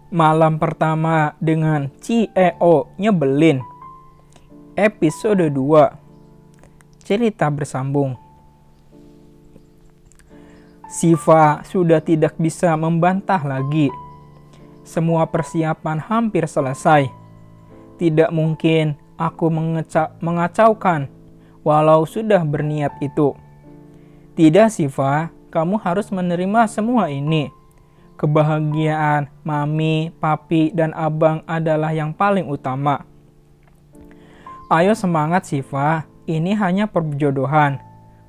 Malam pertama dengan CEO nyebelin. Episode 2. Cerita bersambung. Siva sudah tidak bisa membantah lagi. Semua persiapan hampir selesai. Tidak mungkin aku mengacaukan walau sudah berniat itu. Tidak, Siva, kamu harus menerima semua ini. Kebahagiaan mami, papi, dan abang adalah yang paling utama. Ayo semangat, Siva. Ini hanya perjodohan.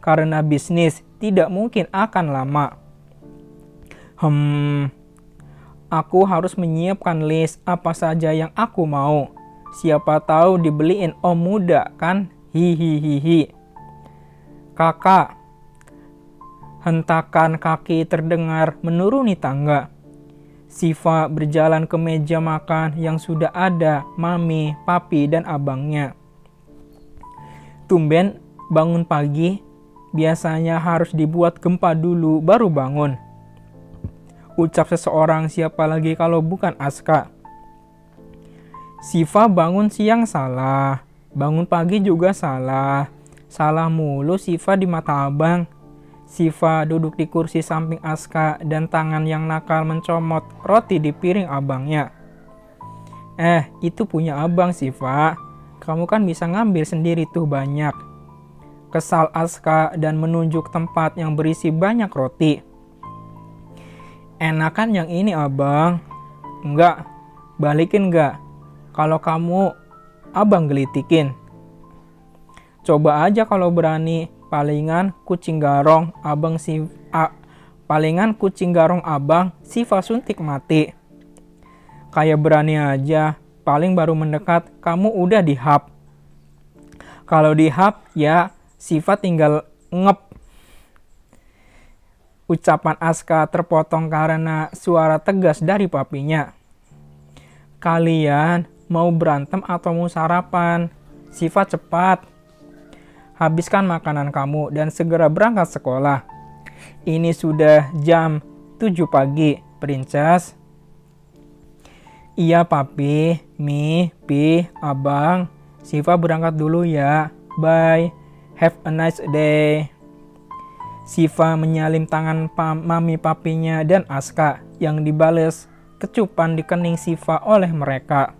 Karena bisnis tidak mungkin akan lama. Aku harus menyiapkan list apa saja yang aku mau. Siapa tahu dibeliin om muda kan? Hihihihi. Kakak. Hentakan kaki terdengar menuruni tangga. Siva berjalan ke meja makan yang sudah ada mami, papi, dan abangnya. Tumben bangun pagi, biasanya harus dibuat gempa dulu baru bangun. Ucap seseorang, siapa lagi kalau bukan Aska. Siva bangun siang salah, bangun pagi juga salah. Salah mulu Siva di mata abang. Siva duduk di kursi samping Aska dan tangan yang nakal mencomot roti di piring abangnya. Itu punya abang, Siva. Kamu kan bisa ngambil sendiri tuh banyak. Kesal Aska dan menunjuk tempat yang berisi banyak roti. Enakan yang ini, abang. Enggak, balikin enggak. Kalau kamu, abang gelitikin. Coba aja kalau berani. Palingan kucing garong abang Siva suntik mati. Kayak berani aja, paling baru mendekat kamu udah dihap. Kalau dihap ya Siva tinggal ngep. Ucapan Aska terpotong karena suara tegas dari papinya. Kalian mau berantem atau mau sarapan? Siva, cepat. Habiskan makanan kamu dan segera berangkat sekolah. Ini sudah jam 7 pagi, Princess. Iya, papi, mi, pi, abang. Siva berangkat dulu ya. Bye. Have a nice day. Siva menyalin tangan mami papinya dan Aska yang dibales kecupan di kening Siva oleh mereka.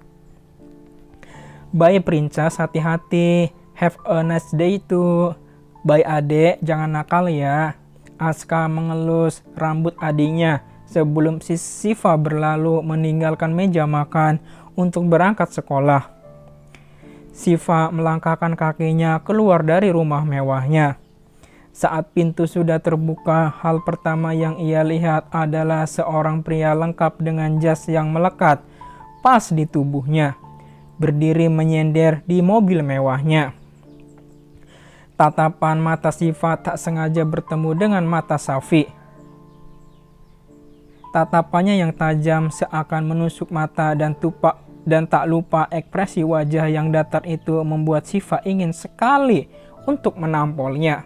Bye, Princess, hati-hati. Have a nice day too. Bye adek, jangan nakal ya. Aska mengelus rambut adiknya sebelum Siva berlalu meninggalkan meja makan untuk berangkat sekolah. Siva melangkahkan kakinya keluar dari rumah mewahnya. Saat pintu sudah terbuka, hal pertama yang ia lihat adalah seorang pria lengkap dengan jas yang melekat pas di tubuhnya, berdiri menyender di mobil mewahnya. Tatapan mata Siva tak sengaja bertemu dengan mata Safi. Tatapannya yang tajam seakan menusuk mata dan tak lupa ekspresi wajah yang datar itu membuat Siva ingin sekali untuk menampolnya.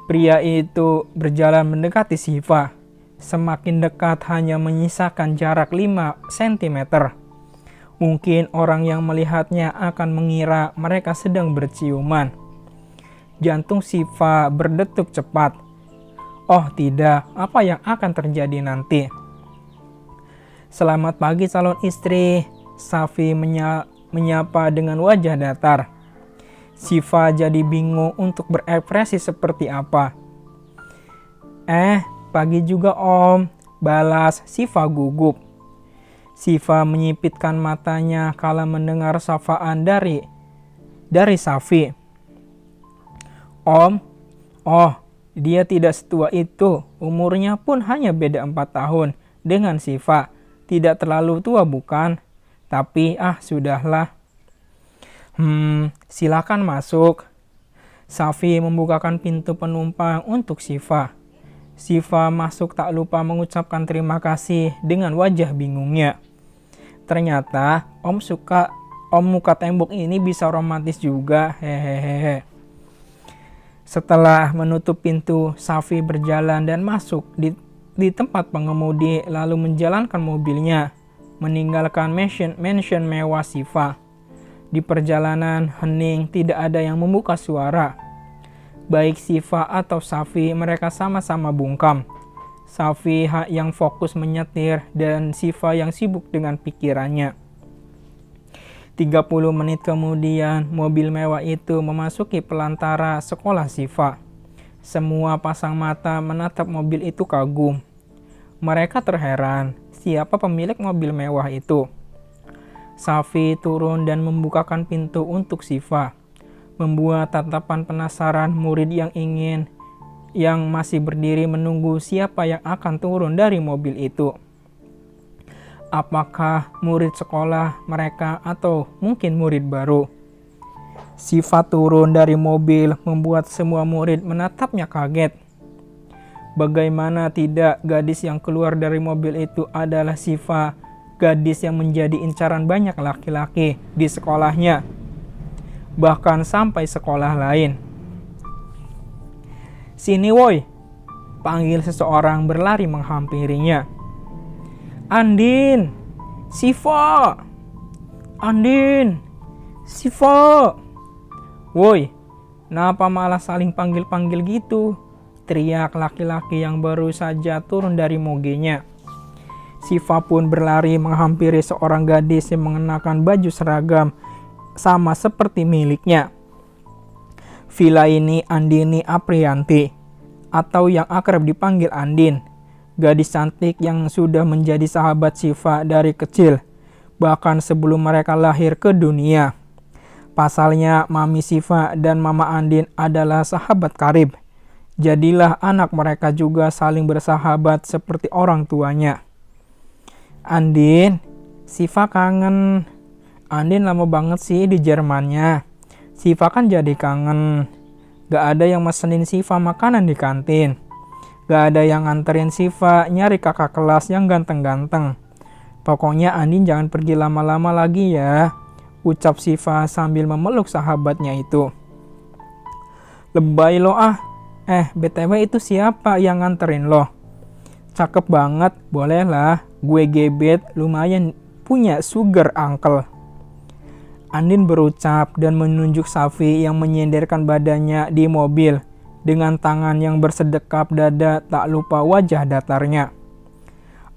Pria itu berjalan mendekati Siva. Semakin dekat hanya menyisakan jarak 5 cm. Mungkin orang yang melihatnya akan mengira mereka sedang berciuman. Jantung Siva berdetuk cepat. Oh tidak, apa yang akan terjadi nanti? Selamat pagi calon istri, Safi menyapa dengan wajah datar. Siva jadi bingung untuk berekspresi seperti apa. Pagi juga om, balas Siva gugup. Siva menyipitkan matanya kala mendengar sapaan dari Safi. Om, dia tidak setua itu, umurnya pun hanya beda 4 tahun dengan Siva. Tidak terlalu tua bukan? Tapi sudahlah. Silakan masuk. Safi membukakan pintu penumpang untuk Siva. Siva masuk tak lupa mengucapkan terima kasih dengan wajah bingungnya. Ternyata om muka tembok ini bisa romantis juga, hehehe. Setelah menutup pintu, Safi berjalan dan masuk di tempat pengemudi lalu menjalankan mobilnya, meninggalkan mansion mewah Siva. Di perjalanan hening tidak ada yang membuka suara. Baik Siva atau Safi mereka sama-sama bungkam. Safi yang fokus menyetir dan Siva yang sibuk dengan pikirannya. 30 menit kemudian mobil mewah itu memasuki pelantara sekolah Siva. Semua pasang mata menatap mobil itu kagum. Mereka terheran, siapa pemilik mobil mewah itu? Safi turun dan membukakan pintu untuk Siva, membuat tatapan penasaran murid yang masih berdiri menunggu siapa yang akan turun dari mobil itu. Apakah murid sekolah mereka atau mungkin murid baru? Siva turun dari mobil membuat semua murid menatapnya kaget. Bagaimana tidak, gadis yang keluar dari mobil itu adalah Siva, gadis yang menjadi incaran banyak laki-laki di sekolahnya, bahkan sampai sekolah lain. "Sini woi," panggil seseorang berlari menghampirinya. "Andin, Siva, Andin, Siva." "Woi, kenapa malah saling panggil-panggil gitu?" teriak laki-laki yang baru saja turun dari mogenya. Siva pun berlari menghampiri seorang gadis yang mengenakan baju seragam sama seperti miliknya. Villa ini Andini Aprianti, atau yang akrab dipanggil Andin, gadis cantik yang sudah menjadi sahabat Siva dari kecil, bahkan sebelum mereka lahir ke dunia. Pasalnya, Mami Siva dan Mama Andin adalah sahabat karib. Jadilah anak mereka juga saling bersahabat seperti orang tuanya. "Andin, Siva kangen." "Andin lama banget sih di Jermannya. Siva kan jadi kangen. Gak ada yang mesenin Siva makanan di kantin. Gak ada yang nganterin Siva nyari kakak kelas yang ganteng-ganteng. Pokoknya Andin jangan pergi lama-lama lagi ya," ucap Siva sambil memeluk sahabatnya itu. "Lebay lo ah. BTW itu siapa yang nganterin lo?" "Cakep banget, bolehlah. Gue gebet, lumayan punya sugar uncle." Andin berucap dan menunjuk Safi yang menyenderkan badannya di mobil dengan tangan yang bersedekap dada tak lupa wajah datarnya.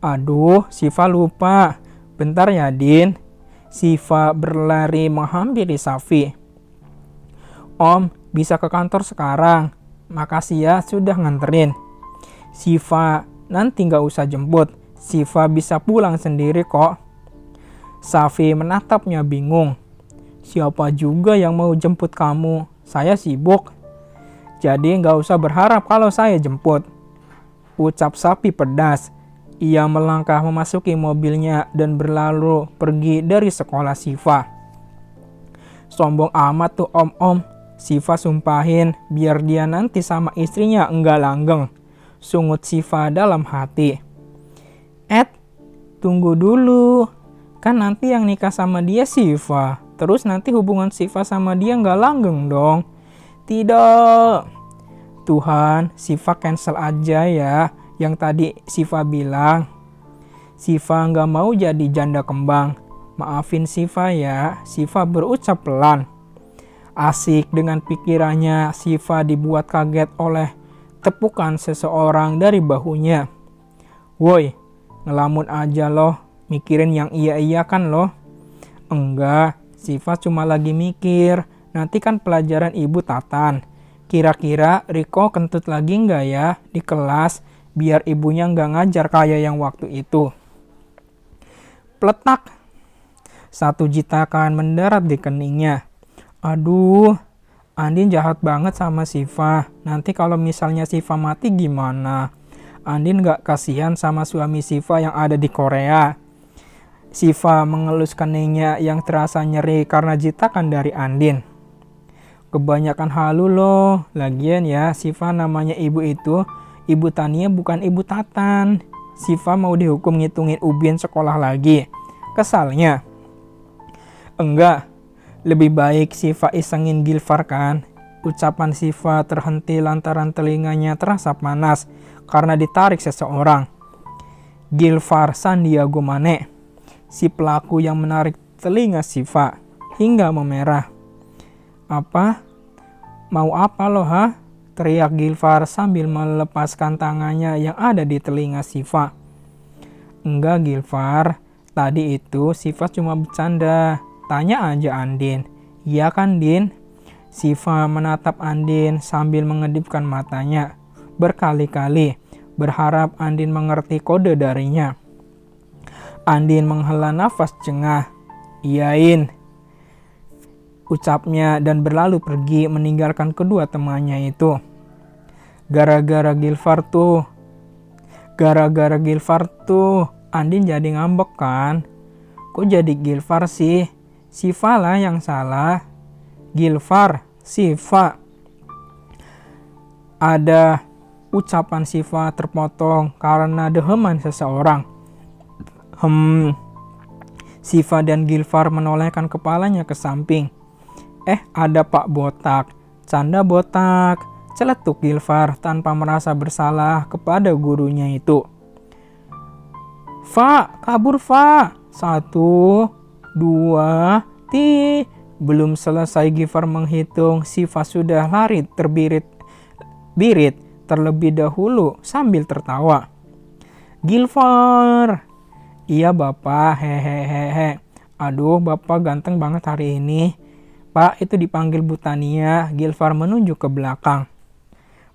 "Aduh, Siva lupa. Bentar ya, Din." Siva berlari menghampiri Safi. "Om, bisa ke kantor sekarang. Makasih ya sudah nganterin." "Siva, nanti gak usah jemput. Siva bisa pulang sendiri kok." Safi menatapnya bingung. "Siapa juga yang mau jemput kamu? Saya sibuk. Jadi gak usah berharap kalau saya jemput," ucap Safi pedas. Ia melangkah memasuki mobilnya dan berlalu pergi dari sekolah Siva. "Sombong amat tuh om-om," Siva sumpahin, biar dia nanti sama istrinya enggak langgeng, sungut Siva dalam hati. Tunggu dulu. Kan nanti yang nikah sama dia Siva. Terus nanti hubungan Siva sama dia enggak langgeng dong." "Tidak. Tuhan, Siva cancel aja ya yang tadi Siva bilang. Siva enggak mau jadi janda kembang. Maafin Siva ya," Siva berucap pelan. Asik dengan pikirannya, Siva dibuat kaget oleh tepukan seseorang dari bahunya. "Woi, ngelamun aja loh, mikirin yang iya-iya kan loh?" "Enggak, Siva cuma lagi mikir, nanti kan pelajaran ibu Tatan. Kira-kira Riko kentut lagi enggak ya di kelas, biar ibunya enggak ngajar kayak yang waktu itu." Pletak. 1 jitakan mendarat di keningnya. Aduh, Andin jahat banget sama Siva. Nanti kalau misalnya Siva mati gimana? Andin gak kasihan sama suami Siva yang ada di Korea. Siva mengelus keningnya yang terasa nyeri karena jitakan dari Andin. "Kebanyakan halu loh. Lagian ya, Siva namanya ibu itu, Ibu Tania bukan Ibu Tatan. Siva mau dihukum ngitungin ubin sekolah lagi. Kesalnya." "Enggak. Lebih baik Siva isengin Gilfar kan?" Ucapan Siva terhenti lantaran telinganya terasa panas karena ditarik seseorang. Gilfar Sandiago Mane, si pelaku yang menarik telinga Siva hingga memerah. "Apa? Mau apa lo, ha?" teriak Gilfar sambil melepaskan tangannya yang ada di telinga Siva. "Enggak Gilfar, tadi itu Siva cuma bercanda. Tanya aja Andin." "Iya kan Din?" Siva menatap Andin sambil mengedipkan matanya berkali-kali, berharap Andin mengerti kode darinya. Andin menghela nafas jengah. "Iyain," ucapnya dan berlalu pergi meninggalkan kedua temannya itu. Gara-gara Gilfar tuh, Andin jadi ngambek kan? "Kok jadi Gilfar sih? Siva lah yang salah." "Gilfar, Siva." Ada ucapan Siva terpotong karena deheman seseorang. Siva dan Gilfar menolehkan kepalanya ke samping. Ada Pak Botak. "Canda botak," celetuk Gilfar tanpa merasa bersalah kepada gurunya itu. "Fa, kabur Fa. 1, 2, Belum selesai Gilfar menghitung, Siva sudah lari terbirit terlebih dahulu sambil tertawa. "Gilfar." "Iya Bapak, hehehe. Aduh Bapak ganteng banget hari ini." "Pak, itu dipanggil Bu Tania." Gilfar menunjuk ke belakang.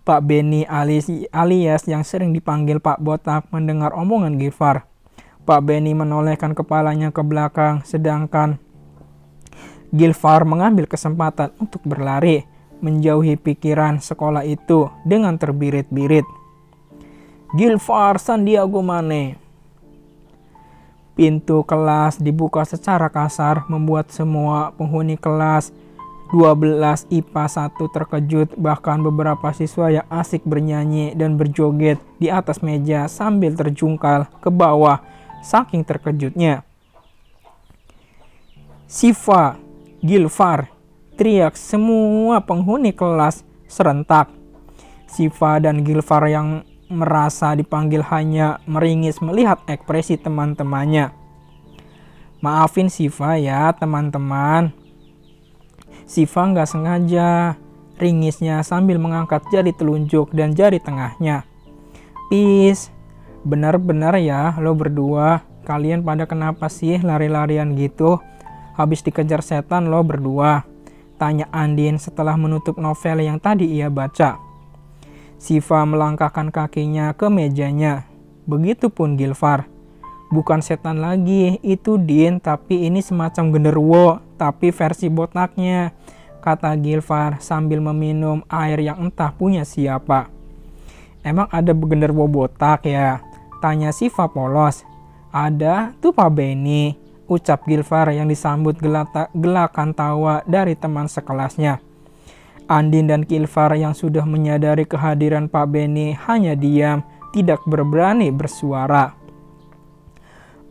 Pak Benny alias yang sering dipanggil Pak Botak mendengar omongan Gilfar. Pak Benny menolehkan kepalanya ke belakang, sedangkan Gilfar mengambil kesempatan untuk berlari, menjauhi pikiran sekolah itu dengan terbirit-birit. Gilfar Sandiago Mane. Pintu kelas dibuka secara kasar, membuat semua penghuni kelas 12 IPA 1 terkejut. Bahkan beberapa siswa yang asik bernyanyi dan berjoget di atas meja sambil terjungkal ke bawah saking terkejutnya. "Siva, Gilfar!" teriak semua penghuni kelas serentak. Siva dan Gilfar yang merasa dipanggil hanya meringis melihat ekspresi teman-temannya. "Maafin Siva ya teman-teman." Siva nggak sengaja, ringisnya sambil mengangkat jari telunjuk dan jari tengahnya. "Peace, benar-benar ya lo berdua, kalian pada kenapa sih lari-larian gitu? Habis dikejar setan lo berdua?" tanya Andin setelah menutup novel yang tadi ia baca. Siva melangkahkan kakinya ke mejanya. Begitupun Gilfar. "Bukan setan lagi, itu Din, tapi ini semacam genderuwo, tapi versi botaknya," kata Gilfar sambil meminum air yang entah punya siapa. "Emang ada genderuwo botak ya?" tanya Siva polos. "Ada tuh Pak Benny," ucap Gilfar yang disambut gelakan tawa dari teman sekelasnya. Andin dan Gilfar yang sudah menyadari kehadiran Pak Benny hanya diam, tidak berani bersuara.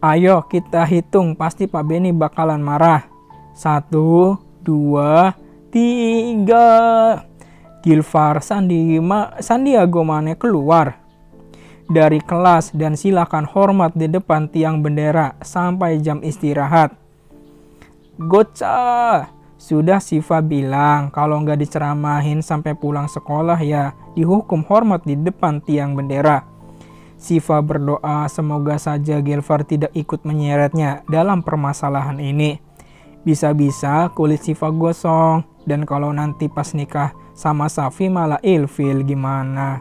"Ayo kita hitung, pasti Pak Benny bakalan marah. 1, 2, 3. Gilfar Sandiago Mane keluar dari kelas dan silakan hormat di depan tiang bendera sampai jam istirahat. "Goca, sudah Siva bilang kalau nggak diceramahin sampai pulang sekolah ya dihukum hormat di depan tiang bendera." Siva berdoa semoga saja Gilfar tidak ikut menyeretnya dalam permasalahan ini. Bisa-bisa kulit Siva gosong, dan kalau nanti pas nikah sama Safi malah ilfil gimana?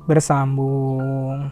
Bersambung.